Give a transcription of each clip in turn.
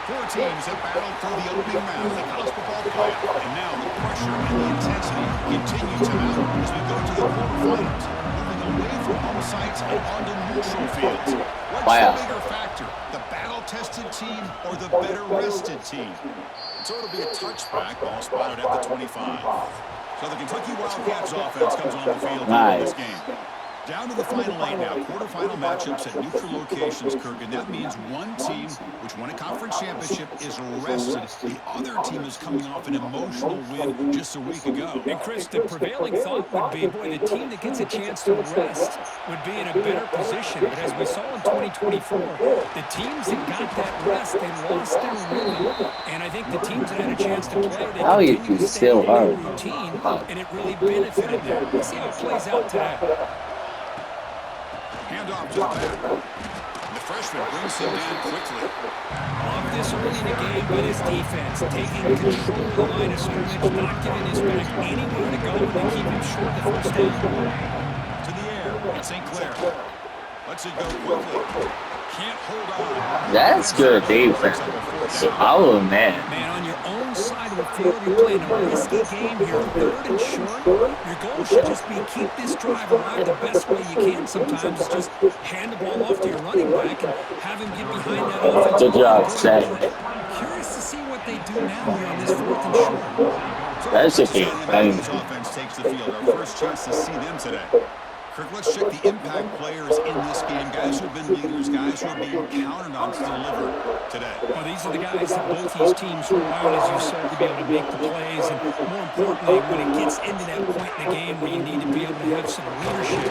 Four teams have battled through the opening round of the college football playoff, and now the pressure and the intensity continue to mount as we go to the quarterfinals, moving away from home sites and onto neutral fields. What's the bigger factor, the battle-tested team or the better-rested team? So it'll be a touchback, ball spotted at the 25. So the Kentucky Wildcats offense comes on the field in this game. Down to the final 8 now. Quarterfinal matchups at neutral locations, Kirk, and that means one team, which won a conference championship, is rested. The other team is coming off an emotional win just a week ago. And, Chris, the prevailing thought would be, boy, the team that gets a chance to rest would be in a better position. But as we saw in 2024, the teams that got that rest, they lost their rhythm. And I think the teams that had a chance to play, they continued to stay in their routine, and it really benefited them. Let's see how it plays out today. Handoff to the back. The freshman brings him down quickly. Love this early in the game by this defense, taking control of the line of scrimmage, not giving his back anywhere to go, and they keep him short of the first down. To the air, and St. Clair lets it go quickly. Can't hold on. That's good defense. Oh, man. Man, on your own side of the field, you're playing a risky game here. 3rd and short. Your goal should just be keep this drive alive the best way you can. Sometimes it's just hand the ball off to your running back and have him get behind that offense. Good job, Zach. Curious to see what they do now here on this 4th and short. That's a big thing. This offense takes the field. Our first chance to see them today. Kirk, let's check the impact players in this game. Guys who have been leaders, guys who are being counted on to deliver today. Well, these are the guys that both these teams rely on, as you said, to be able to make the plays. And more importantly, when it gets into that point in the game where you need to be able to have some leadership,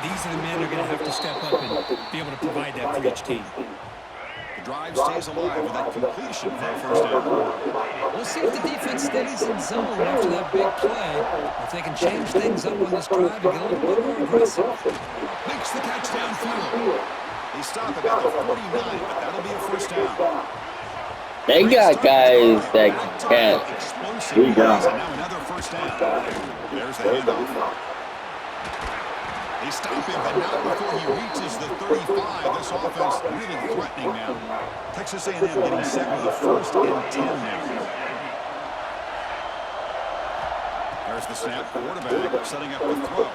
these are the men that are going to have to step up and be able to provide that for each team. The drive stays alive with that completion for a first down. We'll see if the defense stays in zone after that big play. If they can change things up on this drive and get a little bit more aggressive. Makes the catch downfield. They stop it at the 49, but that'll be a first down. They got guys that can't rebound. And now another first down. There's the handoff. They stop him, but not before he reaches the 35. This offense really threatening now. Texas A&M getting set with a 1st and 10 now. There's the snap. Quarterback setting up the throw.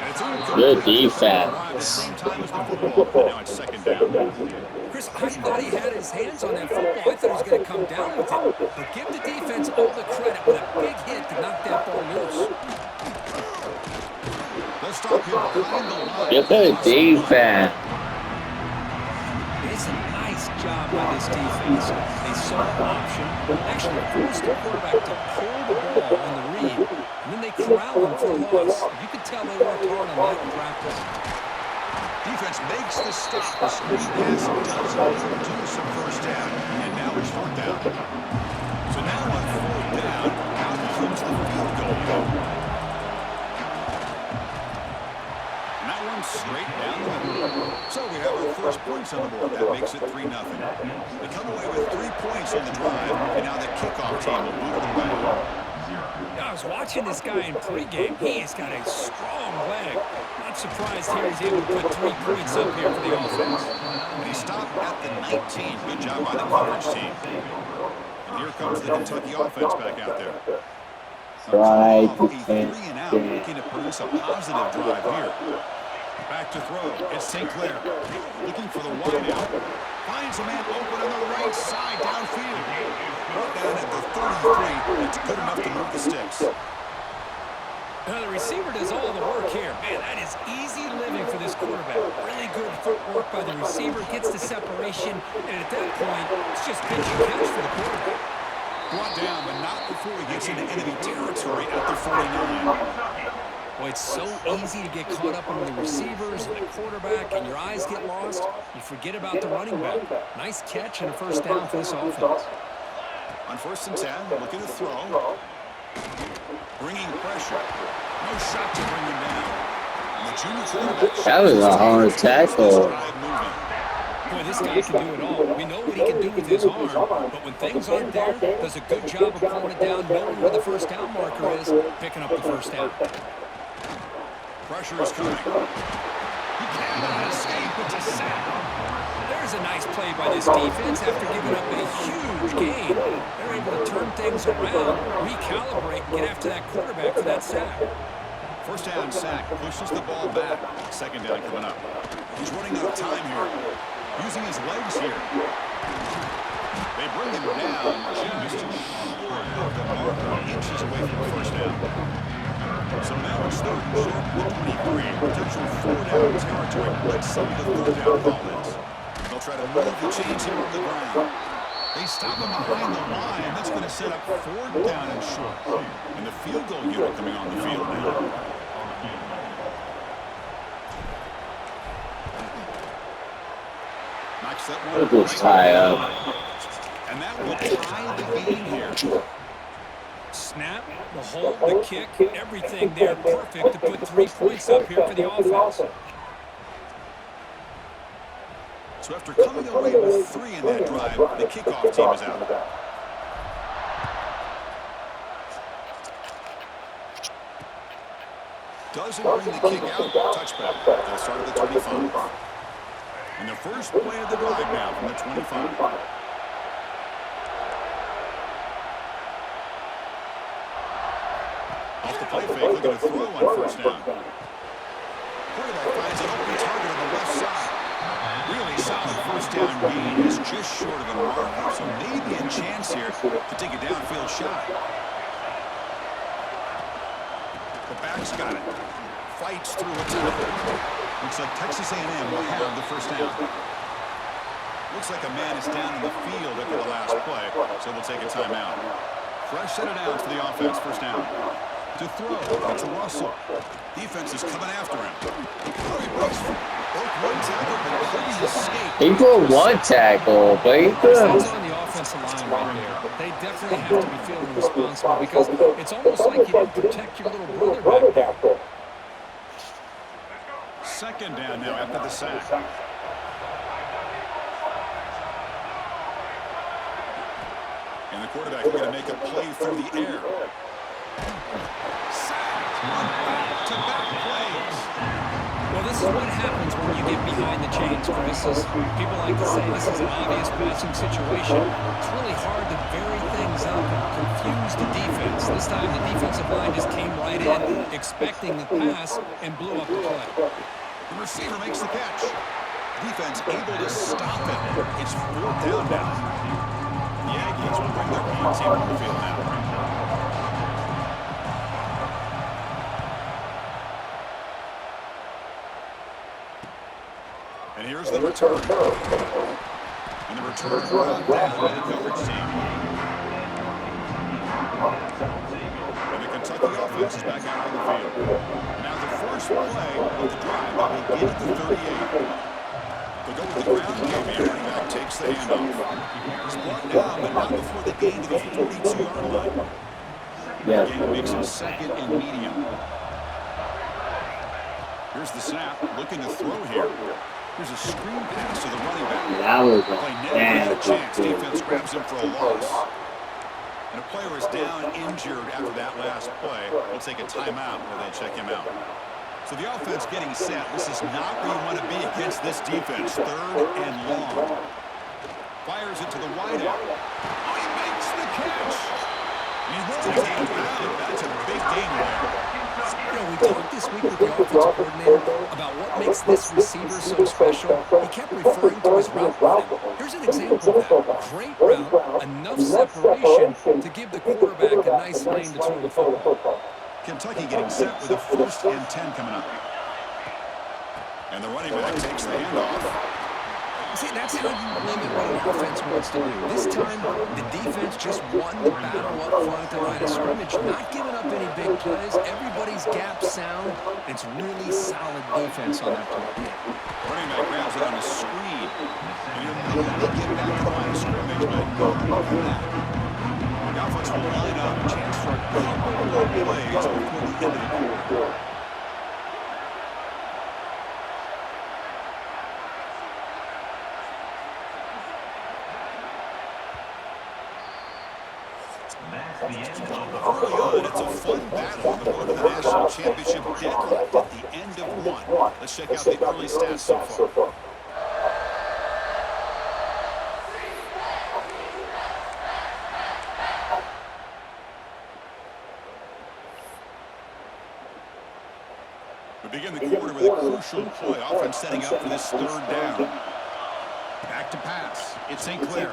And it's good defense. At the same time as the football, but now it's 2nd down. Chris, I thought he had his hands on that football. I thought he was going to come down with it. But give the defense all the credit with a big hit to knock that ball loose. Stop him behind the line. Good defense. It's a nice job by this defense. They saw an option, actually forced the quarterback to pull the ball on the read, and then they corral him for a loss. You could tell they worked hard on that in practice. Defense makes the stop. The screen pass does produce a first down, and now it's 4th down. So now on 4th down, out comes the field goal. Straight down the middle. So we have our first points on the board. That makes it 3-0. They come away with 3 points on the drive, and now the kickoff team will move it away. I was watching this guy in pregame. He has got a strong leg. Not surprised here he's able to put 3 points up here for the offense. And he stopped at the 19. Good job by the coverage team. And here comes the Kentucky offense back out there. Right. 3 and out, looking to produce a positive drive here. Back to throw. It's St. Clair. Looking for the wide out. Finds a man open on the right side downfield. Brought down at the 33. It's good enough to move the sticks. Now the receiver does all the work here. Man, that is easy living for this quarterback. Really good footwork by the receiver. Gets the separation. And at that point, it's just pitch and catch for the quarterback. Brought down, but not before he gets into enemy territory at the 49. Boy, it's so easy to get caught up on the receivers and the quarterback, and your eyes get lost. You forget about the running back. Nice catch and a first down for this offense. On 1st and 10, looking to throw. Bringing pressure. No shot to bring him down. And the junior quarterback. That was a hard tackle. Boy, this guy can do it all. We know what he can do with his arm, but when things aren't there, does a good job of pulling it down, knowing where the first down marker is, picking up the first down. Pressure is coming. He cannot escape. It's a sack. There's a nice play by this defense after giving up a huge gain. They're able to turn things around, recalibrate, and get after that quarterback for that sack. First down sack. Pushes the ball back. Second down coming up. He's running out of time here. Using his legs here. They bring him down just short of the marker, inches away from the first down. So now it's third and short at the 23. Potential four-down territory. Let's see what the third down call is. They'll try to move the chains here on the ground. They stop him behind the line. That's going to set up fourth down and short. And the field goal unit coming on the field now. Knocks that one It was tie up. And that will tie the game here. Snap, the hold, the kick, everything there perfect to put 3 points up here for the offense. So after coming away with 3 in that drive, the kickoff team is out. Doesn't bring the kick out. Touchback. They'll start at the 25. And the first play of the drive now from the 25. Off the play fake, looking to throw on first down. Quarterback finds an open target on the left side. Really solid first down gain. Is just short of a marker, so maybe a chance here to take a downfield shot. The back's got it. Fights through a tackle. Looks like Texas A&M will have the first down. Looks like a man is down in the field after the last play, so we'll take a timeout. Fresh set of downs for the offense, first down. To throw, it's a Russell. Defense is coming after him. He breaks both one tackle, but couldn't escape. He put one tackle, but he couldn't. That's on the offensive line right there. They definitely have to be feeling responsible because it's almost like you didn't protect your little brother back there. Second down now after the sack. And the quarterback is going to make a play through the air. Sacked on back-to-back plays. Well, this is what happens when you get behind the chains, Chris. As people like to say, this is an obvious passing situation. It's really hard to vary things up and confuse the defense. This time, the defensive line just came right in, expecting the pass, and blew up the play. The receiver makes the catch. Defense able to stop it. It's fourth down now. The Aggies will bring their own team on the field now. And here's the return. And the return brought down by the coverage team. And the Kentucky offense is back out on the field. Now the first play of the drive that will get to the 38. They'll go with the ground game here. Running back takes the handoff. He's brought down, but not before the gain to the 42-yard line. Yeah. Again, makes it second and medium. Here's the snap. Looking to throw here. Here's a screen pass to the running back. That was Play a never had a bad chance. play. Defense grabs him for a loss. And a player is down injured after that last play. We'll take a timeout while they check him out. So the offense getting set. This is not where you want to be against this defense. Third and long. Fires it to the wideout. Oh, he makes the catch. And he wants to take it out. That's a big game there. You know, we talked this week with the offensive coordinator about what makes this receiver so special. He kept referring to his route running. Here's an example of that. Great route, enough separation to give the quarterback a nice lane to throw the football. Kentucky getting set with a 1st and 10 coming up. And the running back takes the handoff. See, that's how you limit what an offense wants to do. This time, the defense just won the battle up front at the line of scrimmage, not giving up any big plays. Everybody's gap sound. It's really solid defense on that play. Running back grabs it on a screen. And he'll maybe get back to the line of scrimmage, but no, the offense will line up. Chance for a couple more plays before the end of the quarter. Early on, it's a fun battle on the road to the national championship deadline at the end of one. Let's check out the early stats so far. We begin the quarter with a crucial play, offense setting up for this third down. Back to pass. It's St. Clair.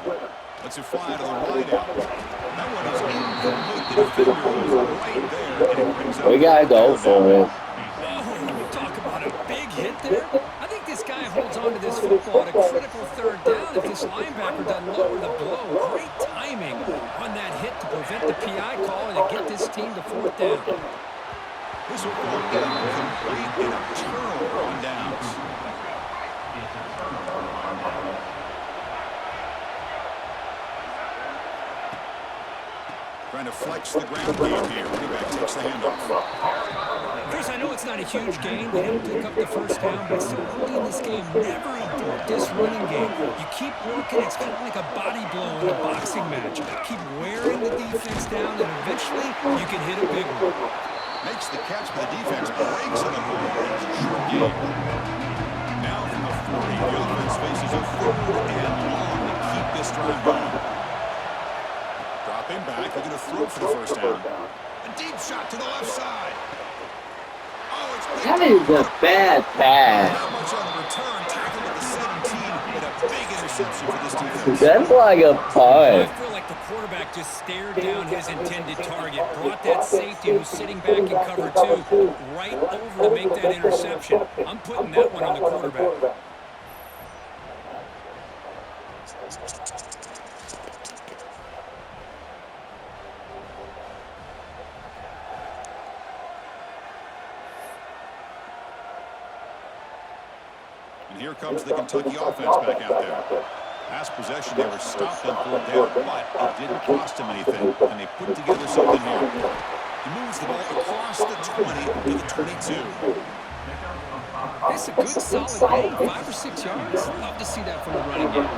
Lets it fly to the wide out. That one is incomplete. The defender was right there, and it brings up. We gotta go for it. Oh, talk about a big hit there. I think this guy holds on to this football at a critical third down if this linebacker doesn't lower the blow. Great timing on that hit to prevent the PI call and to get this team to fourth down. This will go down complete in a turnover on downs. Trying to flex the ground game here. Running back takes the handoff. Chris, I know it's not a huge gain. They didn't pick up the first down, but still early in this game, never abort this running game. You keep working. It's kind of like a body blow in a boxing match. Keep wearing the defense down, and eventually you can hit a big one. Makes the catch, but the defense breaks on the ball. It's a short game. Now from the 40, the offense faces a 3rd and long to keep this drive going. Dropping back, looking to throw for the first down. A deep shot to the left side. Oh, it's That is a bad pass. not much on the return. Tackled at the 17, and a big interception for this defense. That's like a I punt. feel like the quarterback just stared down his intended target, brought that safety who's sitting back in cover 2 right over to make that interception. I'm putting that one on the quarterback. And here comes the Kentucky offense back out there. Last possession, they were stopped on 4th down, but it didn't cost them anything, and they put together something here. He moves the ball across the 20 to the 22. It's a good, solid gain, 5 or 6 yards. Love to see that from the running game.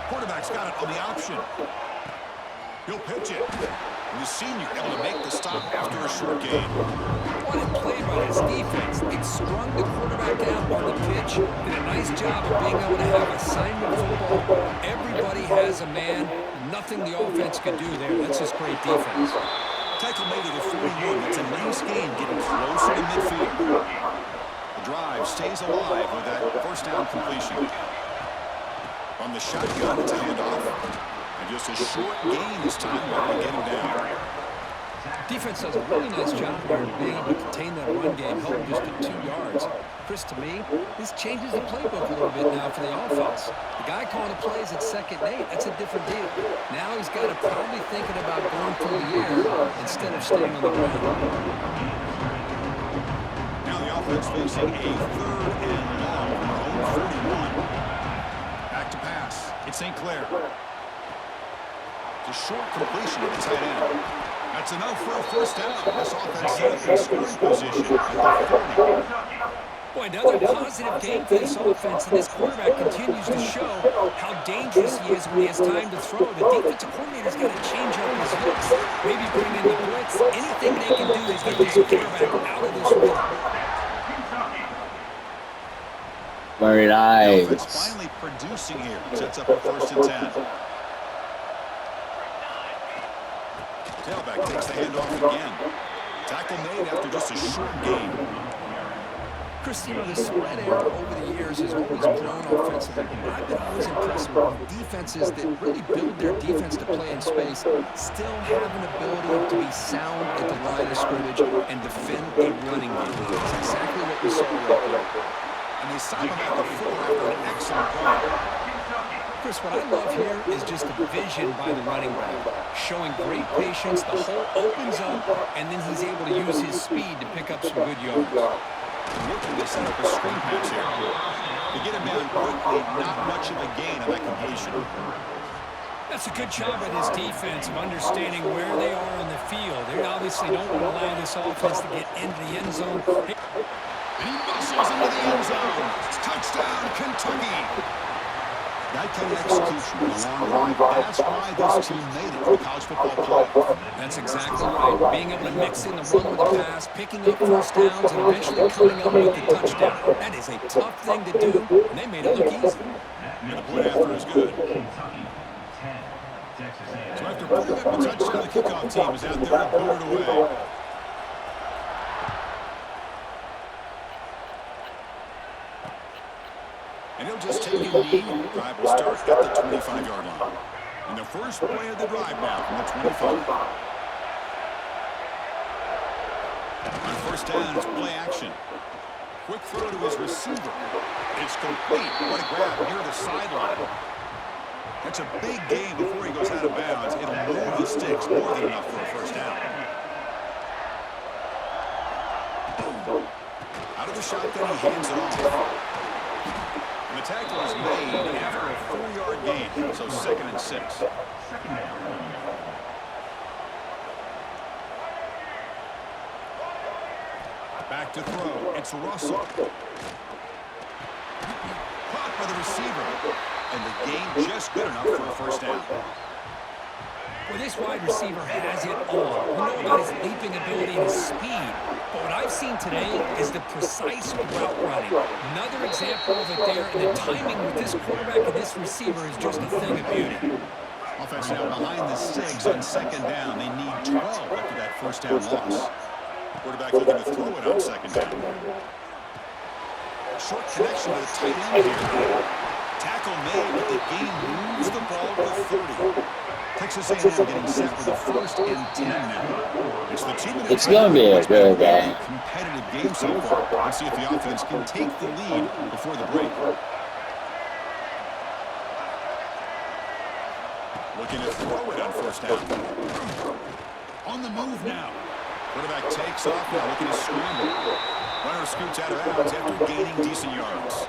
Quarterback's got it on the option. He'll pitch it. And the senior able to make the stop after a short gain. What a play by his defense. It strung the quarterback out on the pitch. Did a nice job of being able to have assignment football. Everybody has a man. Nothing the offense could do there. That's just great defense. Tackle made at the 41. It's a nice game getting closer to midfield. The drive stays alive with that first down completion. On the shotgun, it's a handoff. And just a short gain this time while they get him down. Defense does a really nice job here of being able to contain that run game, held him just to 2 yards. Chris, to me, this changes the playbook a little bit now for the offense. The guy calling the plays at 2nd and 8, that's a different deal. Now he's got to probably thinking about going through the air instead of staying on the ground. Now the offense facing a 3rd and long from their own 41. Back to pass. It's St. Clair. It's a short completion to the tight end. That's enough for a first down. This offense set up in scoring position at the 40. Boy, another positive game for this offense, and this quarterback continues to show how dangerous he is when he has time to throw. The defensive coordinator's got to change up his looks, maybe bring in the blitz. Anything they can do to get this quarterback out of this rhythm. Very The nice. offense finally producing here. Sets up a 1st and 10. Tailback takes the handoff again. Tackle made after just a short gain. Chris, you know, the spread error over the years has always grown offensively. I've been always impressed with defenses that really build their defense to play in space, still have an ability to be sound at the line of scrimmage and defend a running game. That's exactly what we saw right there. And they stop him at the 4 after an excellent run. Chris, what I love here is just the vision by the running back, showing great patience. The hole opens up, and then he's able to use his speed to pick up some good yards. Looking to set up a screen pass here. To get him down quickly, not much of a gain on that completion. That's a good job by this defense of understanding where they are on the field. They obviously don't want to allow this offense to get into the end zone. And he muscles into the end zone. Touchdown, Kentucky. That kind of execution in the long run, that's why this team made it to the college football playoff. That's exactly right. Being able to mix in the run with the pass, picking up first downs, and eventually coming up with the touchdown. That is a tough thing to do, and they made it look easy. And the point after is good. So after putting up a touchdown, the kickoff team is out there to put it away. And he'll just take a knee. Drive will start at the 25-yard line. And the first play of the drive now from the 25. On first down, it's play action. Quick throw to his receiver. It's complete. What a grab near the sideline. That's a big gain before he goes out of bounds. It'll move the sticks more than enough for a first down. Out of the shotgun, he hands it off. And the tackle is made after a 4-yard gain, so 2nd and 6. Back to throw. It's Russell. Caught by the receiver. And the gain just good enough for a first down. Well, this wide receiver has it all. We know about his leaping ability and his speed. But what I've seen today is the precise route running. Another example of it there, and the timing with this quarterback and this receiver is just a thing of beauty. Offense now behind the sticks on 2nd down. They need 12 after that first down loss. Quarterback looking to throw it on 2nd down. Short connection to the tight end here. Tackle made, but the game moves the ball to 30. Texas A&M getting set for the 1st and 10 now. It's the 2-minute. It's going to be a good game. Competitive game so far. Let's see if the offense can take the lead before the break. Looking to throw it on first down. On the move now. Quarterback takes off now, looking to scramble. Runner scoots out of bounds after gaining decent yards.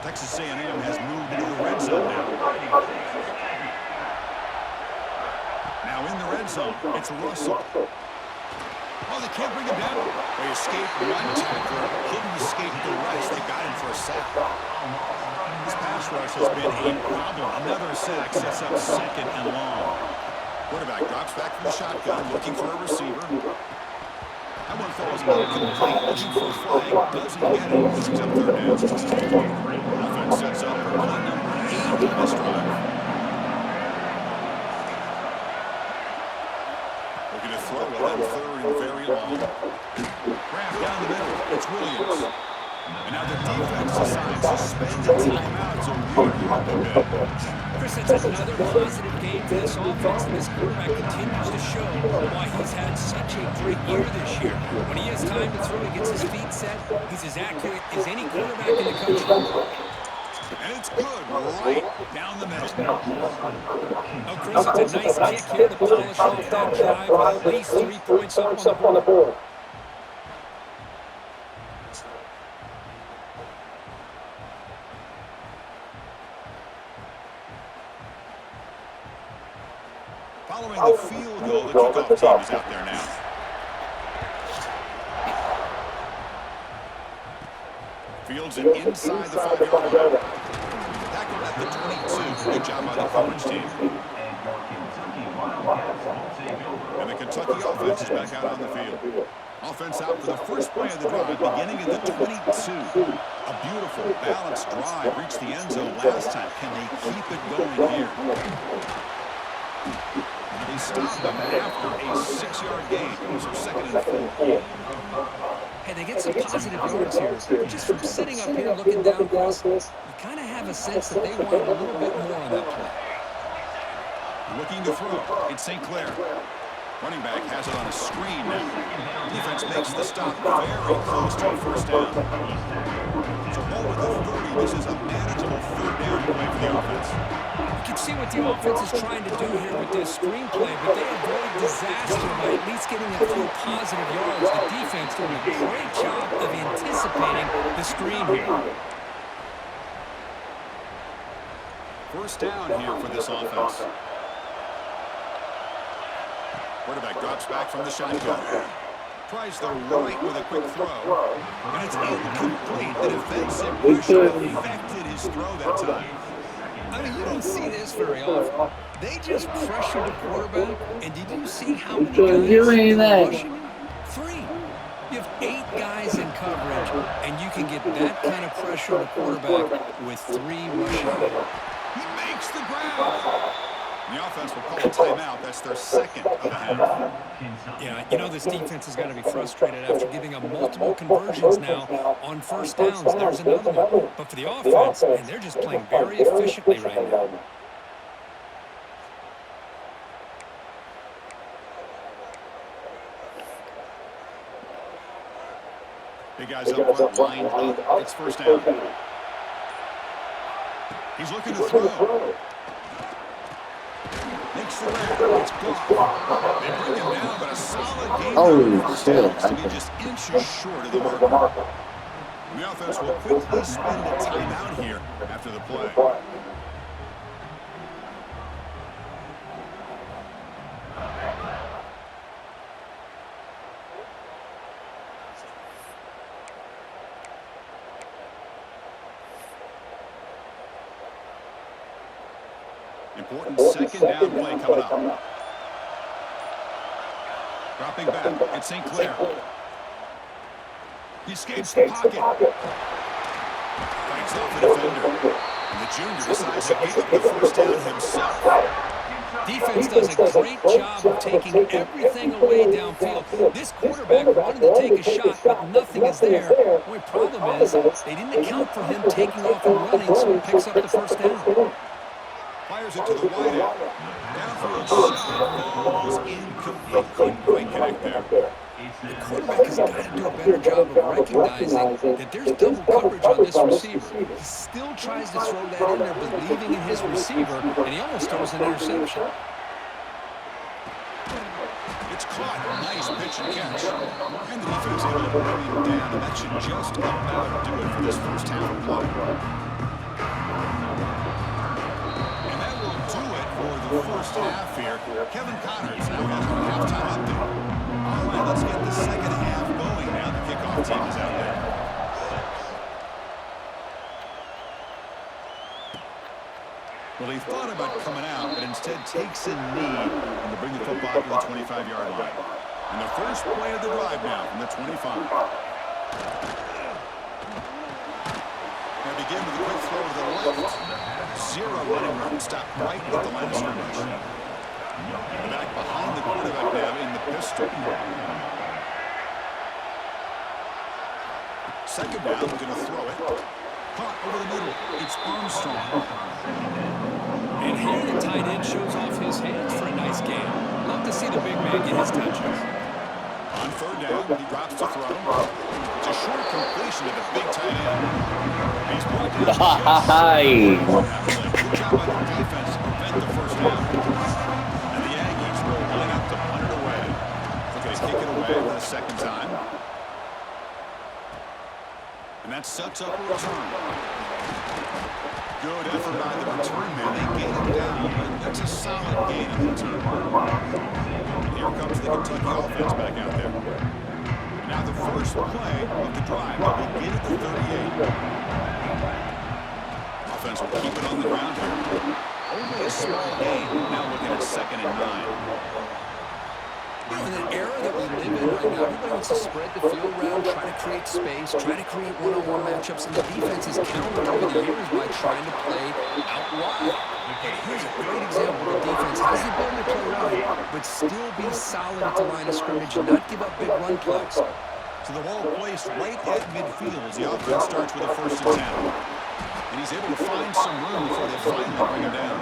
Texas A&M has moved into the red zone now. Now in the red zone, it's Russell. Oh, they can't bring him down. They escaped one tackler, couldn't escape the rest. They got him for a sack. This pass rush has been a problem. Another sack sets up 2nd and long. Quarterback drops back from the shotgun, looking for a receiver. That one falls incomplete, looking for a flag. Doesn't get it. Brings up 3rd down. Offense sets up for play number 8 on this drive. Looking to throw it on 3rd and very long. Grab down the middle. It's Williams. And now the defense decides to suspend the timeout. It's a weird bit. Chris, it's another positive game for this offense, and this quarterback continues to show why he's had such a great year this year. When he has time to throw, he gets his feet set. He's as accurate as any quarterback in the country. And it's good, right down the middle. Oh, Chris, it's a nice kick here to polish off that drive with at least 3 points up on the board. Following the field goal, the kickoff team is out there now. Fields it inside the 5-yard line. Tackled at the 22. Good job by the coverage team. And the Kentucky offense is back out on the field. Offense out for the first play of the drive, beginning at the 22. A beautiful, balanced drive reached the end zone last time. Can they keep it going here? They stopped them after a 6-yard gain. So 2nd and 4. Hey, they get some positive yards here. Just from sitting up here looking down, Chris, you kind of have a sense that they want a little bit more on that play. Looking to throw. It's St. Clair. Running back has it on a screen now. Defense makes the stop very close to a first down. So ball with the 30. This is a manageable 3rd down play for the offense. You can see what the offense is trying to do here with this screenplay, but they avoid disaster by at least getting a few positive yards. The defense doing a great job of anticipating the screen here. First down here for this offense. Quarterback drops back from the shotgun. Tries the right with a quick throw. And it's incomplete. The defensive pressure affected his throw that time. I mean, you don't see this very often. They just pressured the quarterback, and did you see how many Don't guys do they were anything. rushing him? 3. You have 8 guys in coverage, and you can get that kind of pressure on a quarterback with 3 rushing him. He makes the grab. The offense will call a timeout. That's their second of the half. Yeah, you know this defense has got to be frustrated after giving up multiple conversions now on first downs. There's another one. But for the offense, man, they're just playing very efficiently right now. Big guys up front, lined up. It's first down. He's looking to throw. Makes the grab. It's gone. They bring him down, but a solid game on first downs to be just inches short of the mark. The offense will quickly spend a timeout here after the play. Important second down play coming up. Dropping back, it's St. Clair. He escapes the pocket. Fights off a defender. And the junior decides to give up the first down himself. Defense does a great job of taking everything away downfield. This quarterback wanted to take a shot, but nothing is there. The only problem is they didn't account for him taking off and running, so he picks up the first down. Fires it to the wideout. Downfield shot falls incomplete. Couldn't quite connect there. The quarterback has got to do a better job of recognizing that there's double coverage on this receiver. He still tries to throw that in there, believing in his receiver, and he almost throws an interception. It's caught. Nice pitch and catch. And the defense able to bring him down, and that should just about do it for this first half of play. For the first half here, Kevin Connors now has a halftime update. All right, let's get the second half going now. The kickoff team is out there. Well, he thought about coming out, but instead takes a knee and to bring the football to the 25-yard line. And the first play of the drive now from the 25. They begin with a quick throw to the left. 0 running room, stopped right at the line of scrimmage. Back behind the quarterback now in the pistol. Second down, going to throw it. Caught over the middle. It's Armstrong. And here the tight end shows off his hands for a nice game. Love to see the big man get his touches. On third down, he drops to throw. It's a short completion to the big tight end. He's brought down. Good job by the defense to prevent the first down. And the Aggies will line up to punt it away. Looking to kick it away for the second time. And that sets up a return. Good effort by the return man. They gain him down, but that's a solid gain in return. And here comes the Kentucky offense back out there. And now the first play of the drive. They'll begin at the 38. Offense will keep it on the ground here. Only a small gain. Now looking at 2nd and 9. In an era that we live in right now, everybody wants to spread the field around, try to create space, try to create one-on-one matchups, and the defense has countered over the years by trying to play out wide. And here's a great example. The defense has the ability to play wide, but still be solid at the line of scrimmage and not give up big run plays. So the ball placed right at midfield as the offense starts with a 1st and 10. And he's able to find some room before they finally bring him down.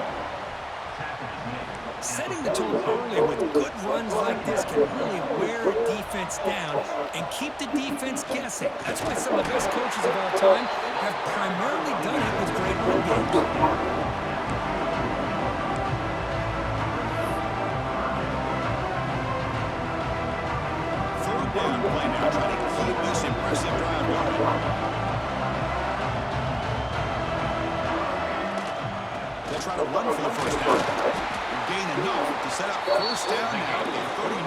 Setting the tone early with good runs like this can really wear a defense down and keep the defense guessing. That's why some of the best coaches of all time have primarily done it with great run games. Third down play now, trying to keep this impressive drive going. They'll try to run for the first down. Gain enough to set up first down now at the 39.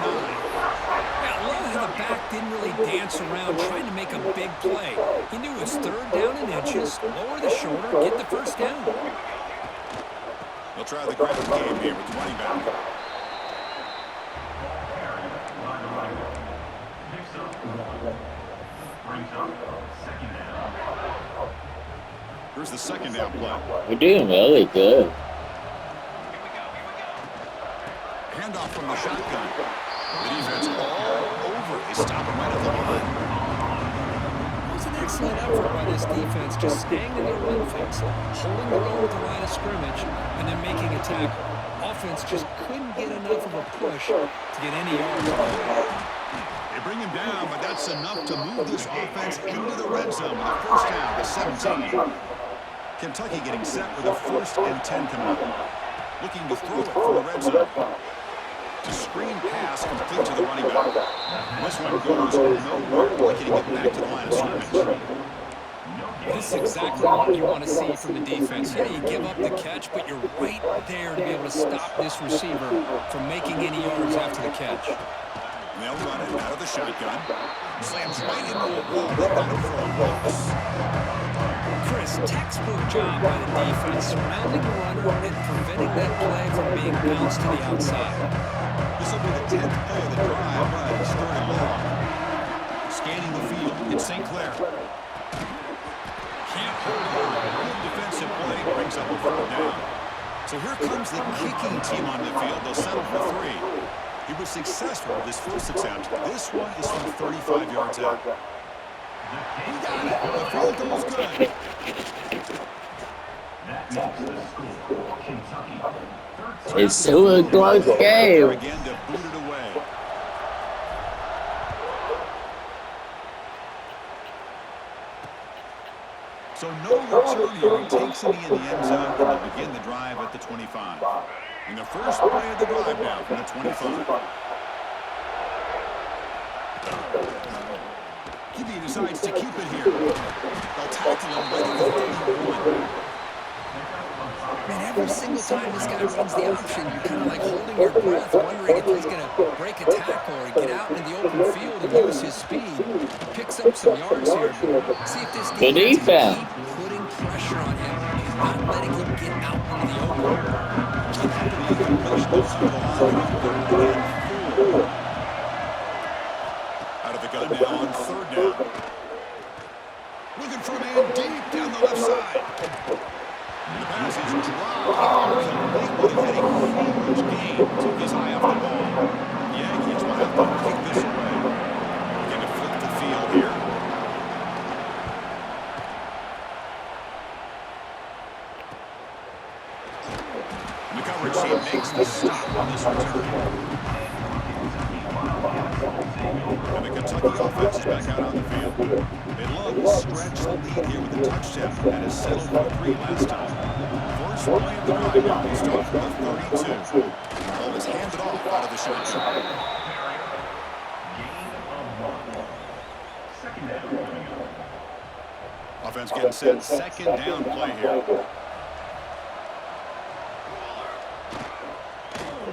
Yeah, I love how the back didn't really dance around trying to make a big play. He knew it was 3rd down and inches, lower the shoulder, get the first down. They'll try the ground game here with the running back. Here's the second down play. We're doing really good. Handoff from the shotgun. The defense all over. They stop him right at the line. It was an excellent effort by this defense, just staying in their run fix, holding their own at the line of scrimmage, and then making a tackle. Offense just couldn't get enough of a push to get any yards on the way. They bring him down, but that's enough to move this offense into the red zone with a first down to 17. Kentucky getting set with a 1st and 10 coming up. Looking to throw it from the red zone. To screen pass complete to the running back. This one goes nowhere, lucky to get back to the line of scrimmage. This is exactly what you want to see from the defense. Yeah, you give up the catch, but you're right there to be able to stop this receiver from making any yards after the catch. They'll run it out of the shotgun. Slams right into a wall. They got it for a loss. Chris, textbook job by the defense, surrounding the runner and preventing that play from being bounced to the outside. This will be the 10th play of the drive, but it's 3rd and long. Scanning the field, it's St. Clair. Can't hold on. One defensive play brings up a 4th down. So here comes the kicking team on the field. They'll settle for 3. He was successful with his first attempt. This one is from 35 yards out. He got it. The field goal's good. It's still a close game. Again to boot it away. So no return here. He takes it in the end zone, and they'll begin the drive at the 25. In the first play of the drive now from the 25. QB decides to keep it here. They'll tackle him right at the 31. Man, every single time this guy runs the option, you're kind of like holding your breath, wondering if he's going to break a tackle or get out into the open field and use his speed. Picks up some yards here. See if this defense can keep putting pressure on him and not letting him get out into the open. Out of the gun now on 3rd down. Looking for a man deep down the left side. The pass is dropped. Completely hitting a huge gain. Took his eye off the ball. The Aggies will have to kick this away. Looking to flip the field here. And the coverage team makes the stop on this return. And the Kentucky offense is back out on the field. They love to stretch the lead here with a touchdown. That is settled for 3 last time. First play of the drive now. They start from the 32. The ball is handed off out of the shotgun. Offense getting set. 2nd down play here.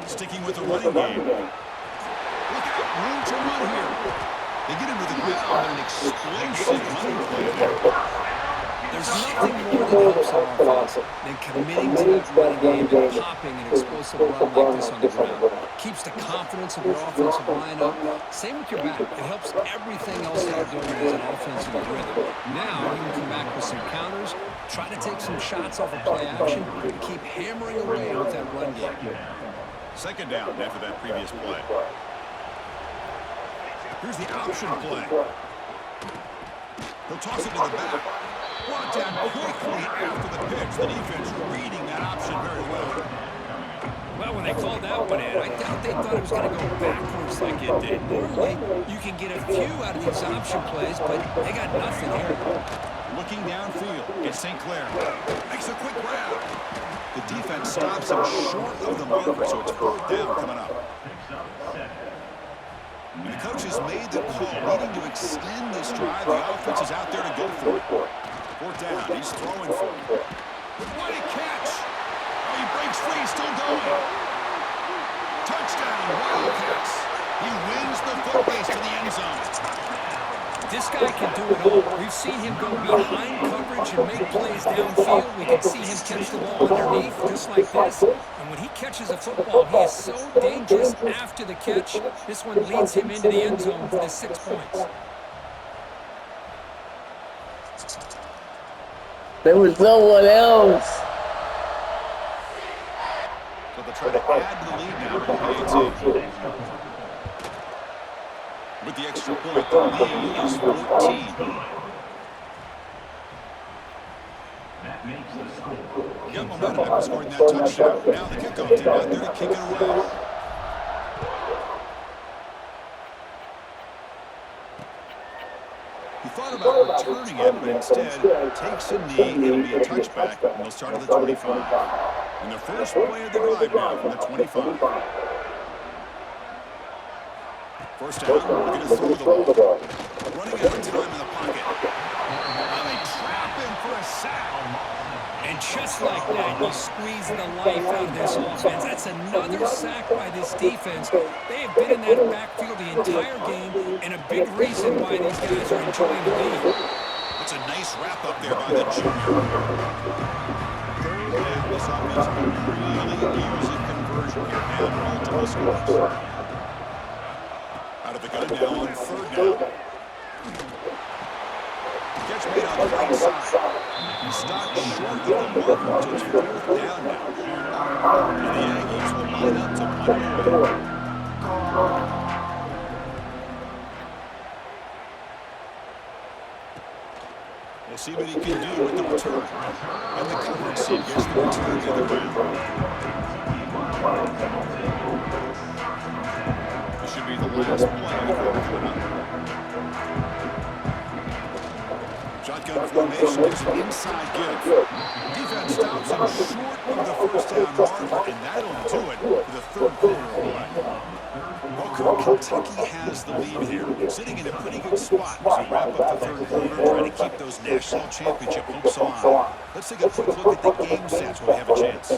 Sticking with the running game. Look out, room to run here. They get him to the ground, but an explosive running play there. There's nothing more that helps our offense than committing to that running game and popping an explosive run like this on the ground. Keeps the confidence of your offensive line up. Same with your back. It helps everything else that you're doing as an offensive rhythm. Now you can come back with some counters, try to take some shots off of play action, and keep hammering away with that run game. 2nd down after that previous play. Here's the option play. He'll toss it to the back. Brought down quickly after the pitch. The defense reading that option very well. Well, when they called that one in, I doubt they thought it was going to go backwards like it did. Normally, you can get a few out of these option plays, but they got nothing here. Looking downfield, it's St. Clair. Makes a quick grab. The defense stops him short of the marker, so it's 4th down coming up. And the coach has made the call, needing to extend this drive. The offense is out there to go for it. 4th down, he's throwing for it. What a catch! Oh, he breaks free, still going. Touchdown, Wildcats. He wins the foot race to the end zone. This guy can do it all. We've seen him go behind coverage and make plays downfield. We can see him catch the ball underneath just like this. And when he catches a football, he is so dangerous after the catch. This one leads him into the end zone for the 6 points. There was someone else. So they'll try to add to the lead now with the 18. With the extra point, the lead is 14. Got momentum after scoring that touchdown. Now the kickoff team out there to kick it away. He thought about returning it, but instead takes a knee. It'll be a touchback, and they'll start at the 25. And the first play of the drive now from the 25. First down, we're going to throw the ball. Running out of time in the pocket. And they trap him for a sack. And just like that, you squeeze the life out of this offense. That's another sack by this defense. They have been in that backfield the entire game, and a big reason why these guys are enjoying the lead. It's a nice wrap up there by the junior. Third down, this offense really using conversion here and multiple scores. Out of the gun now on third down. Catch made on the right side. He stopped short of the mark until it's fourth down now. And the Aggies will line up to punt away. We'll see what he can do with the return. And the coverage team gets the return the other way. This should be the last play coming up. Shotgun formation gives an inside give. Defense stops him short of the first down mark, and that'll do it for the third quarter of play. Well, Kentucky has the lead here, sitting in a pretty good spot as we wrap up the third quarter, trying to keep those national championship hopes on. Let's take a quick look at the game stats while we have a chance.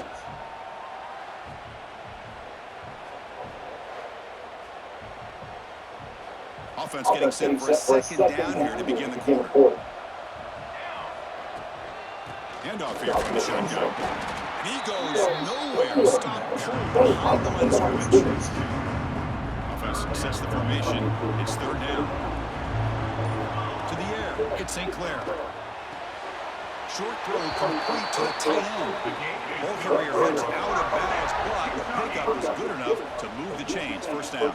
Offense getting set for a second down here to begin the quarter. Handoff here from the shotgun. And he goes nowhere. Stop cold behind the line of scrimmage. Offense sets the formation. It's third down. To the air. It's St. Clair. Short throw complete to the tight end. Ball carrier heads out of bounds, but the pickup is good enough to move the chains. First down.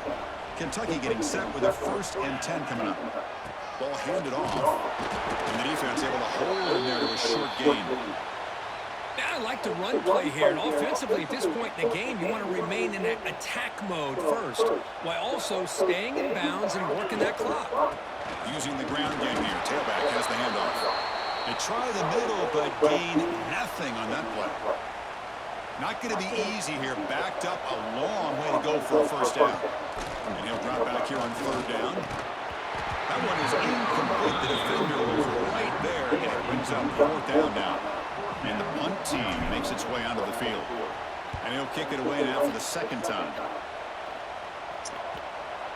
Kentucky getting set with a 1st and 10 coming up. Ball handed off, and the defense able to hold in there to a short gain. Yeah, I like the run play here, and offensively at this point in the game, you want to remain in that attack mode first, while also staying in bounds and working that clock. Using the ground game here, tailback has the handoff. They try the middle, but gain nothing on that play. Not going to be easy here, backed up a long way to go for a first down. And he'll drop back here on third down. That one is incomplete. The defender was right there, and it brings up fourth down now. And the punt team makes its way onto the field. And he'll kick it away now for the second time.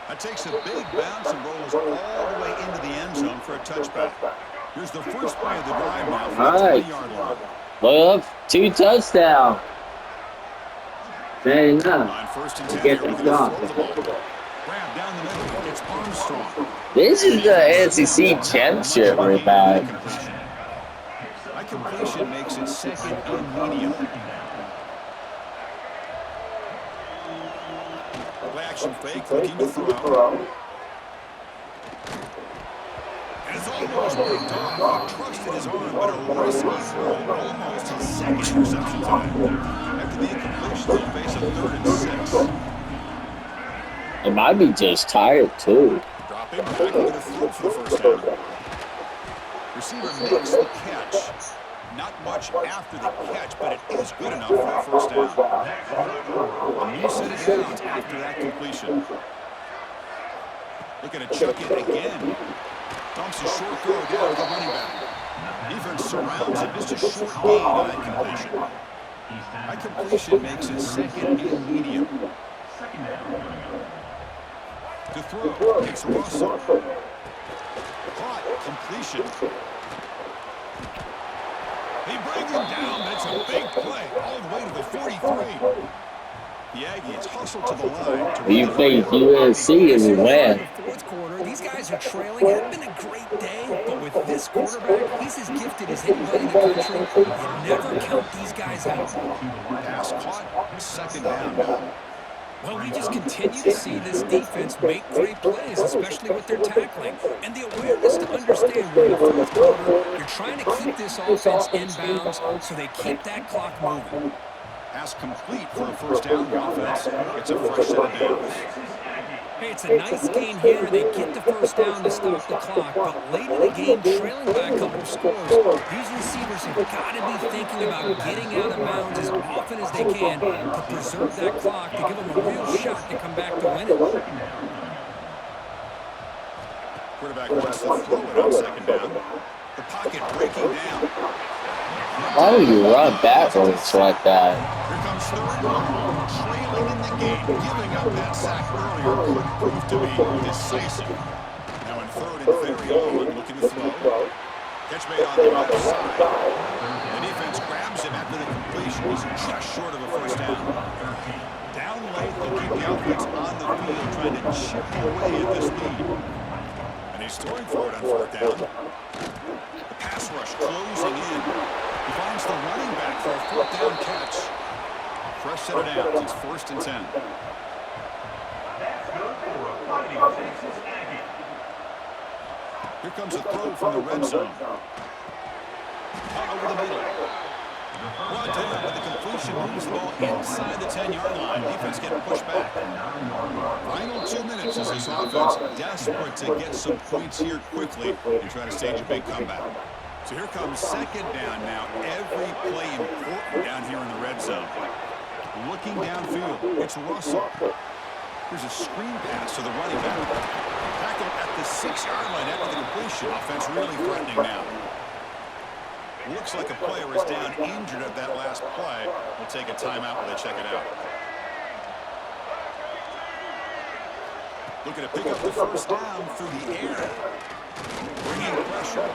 That takes a big bounce and rolls all the way into the end zone for a touchback. Here's the first play of the drive now from the 20-yard line. Well, 2 touchdowns. There you go. On 1st and 10, Get here, the we're dog. going to throw the ball. Grab down the middle. It's Armstrong. This is the SEC championship right back. That completion makes it 2nd and medium. Play action fake, looking to throw. And it's almost picked off. He trusted his arm, but a risky throw. Almost his 2nd interception today. After the incompletion, they'll face a 3rd and 6. It might be just tired too. Drop him back, going to throw for the first down. Receiver makes the catch. Not much after the catch, but it is good enough for a first down. A new set of downs after that completion. Looking to chuck it again. Dumps a short throw down to the running back. Defense surrounds him. Just a short gain on that completion. That completion makes it 2nd and medium. To throw, it's Russell. caught. Completion. They bring him down, but it's a big play all the way to the 43. The Aggies hustle to the line. You think USC is win? Fourth quarter, these guys are trailing. It had been a great day, but with this quarterback, he's as gifted as anybody in the country. You never count these guys out. Pass caught. Second down now. Well, we just continue to see this defense make great plays, especially with their tackling. And the awareness to understand we're in the fourth quarter, you're trying to keep this offense inbounds so they keep that clock moving. Pass complete for a first down. The offense gets a fresh set of downs. Hey, it's a nice gain here. They get the first down to stop the clock, but late in the game, trailing by a couple scores, these receivers have got to be thinking about getting out of bounds as often as they can to preserve that clock, to give them a real shot to come back to win it. Quarterback wants to throw it on second down. The pocket breaking down. Why would you run backwards like that? Here comes third and trailing in the game. Giving up that sack earlier could prove to be decisive. Now in third and very on, looking to throw. Catch made on the left side. The defense grabs him after the completion. He's just short of a first down. Down late, they'll keep the offense on the field, trying to chip away at this lead. And he's throwing for it on fourth down. The pass rush closing in. He finds the running back for a fourth down catch. Fresh set of downs. It's first and 10. Here comes a throw from the red zone. Over the middle. Brought down, but the completion moves the ball inside the 10-yard line. Defense getting pushed back. Final 2 minutes as this offense desperate to get some points here quickly and try to stage a big comeback. So here comes second down now. Every play important down here in the red zone. Looking downfield, it's Russell. Here's a screen pass to the running back. Tackled at the 6-yard line after the completion. Offense really threatening now. Looks like a player is down injured at that last play. We'll take a timeout while they check it out. Looking to pick up the first down through the air. Bringing pressure.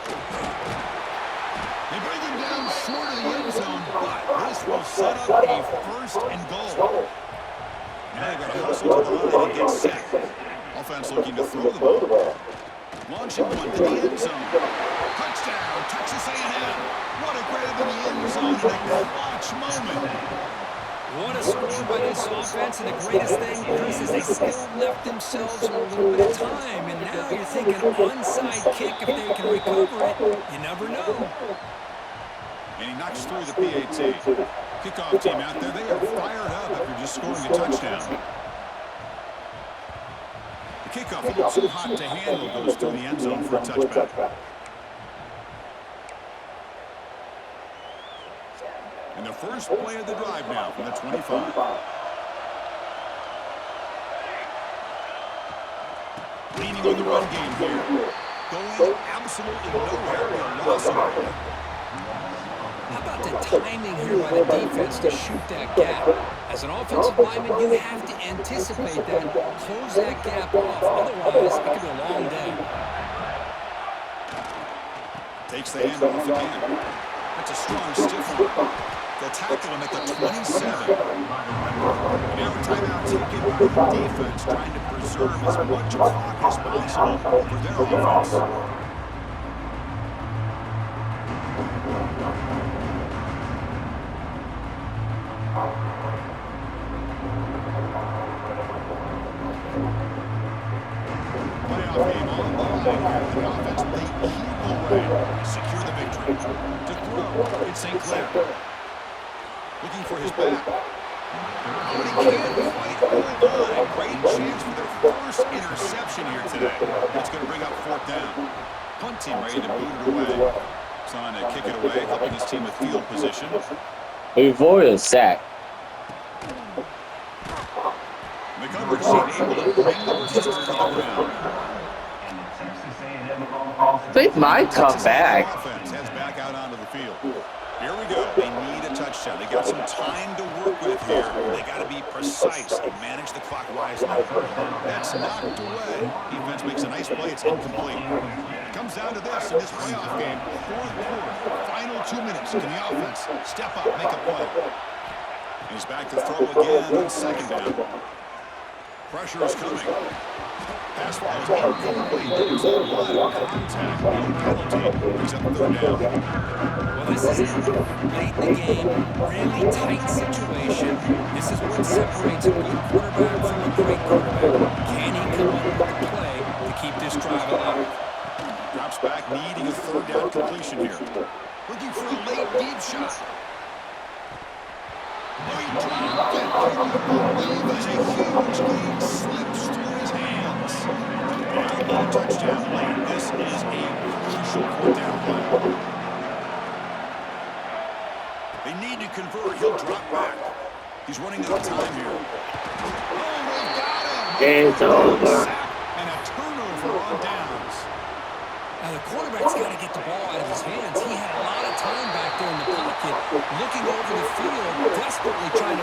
They bring him down short of the end zone, but this will set up a first and goal. Now they've got to hustle to the line and get set. Offense looking to throw the ball. Launching one to the end zone. Touchdown, Texas A&M. What a grab in the end zone in a clutch moment. What a score by this offense, and the greatest thing, Chris, is they still left themselves a little bit of time, and now you're thinking onside kick if they can recover it. You never know. And he knocks through the PAT. Kickoff team out there, they are fired up after just scoring a touchdown. The kickoff a little too hot to handle, goes through the end zone for a touchback. And the first play of the drive now from the 25. Leaning on the run game here. Going absolutely nowhere. A loss of ball. How about the timing here by the defense to shoot that gap? As an offensive lineman, you have to anticipate that, close that gap off. Otherwise, it could be a long day. Takes the handoff again. That's a strong stiff one. They'll tackle him at the 27. Now a timeout taken by the defense, trying to preserve as much clock as possible for their offense. Playoff game on the line here. The offense with a Eagle Ray secure the victory. To throw, it's St. Clair. Looking for his back. Oh, and he can't quite hold on. Great chance for their first interception here today. That's going to bring up fourth down. Punt team ready to boot it away. Trying to kick it away, helping his team with field position. We avoided a sack. The coverage team able to bring the receiver to the ground. They might come back. Offense heads back out onto the field. Here we go. They need a touchdown. They got some time to work with here. They got to be precise and manage the clock wisely. That's knocked away. Defense makes a nice play. It's incomplete. Comes comes down to this in this playoff game. Fourth quarter, final 2 minutes. Can the offense step up, make a play? He's back to throw again on second down. Pressure is coming. Pass falls incomplete. There's a lot of contact. No penalty. Brings up third down. Well, this is late in the game, really tight situation. This is what separates a good quarterback from a great quarterback. Can he come up with the play to keep this drive alive? Drops back, needing a third down completion here. Looking for a late deep shot. Oh, he dropped it. Can you believe it? A huge lead slips through his hands. And a touchdown late. This is a crucial fourth down play. They need to convert. He'll drop back. He's running out of time here. Oh, they got him. It's over. And a turnover on downs. Now, the quarterback's got to get the ball out of his hands. He had a lot of time back there in the pocket, looking over the field, desperately trying to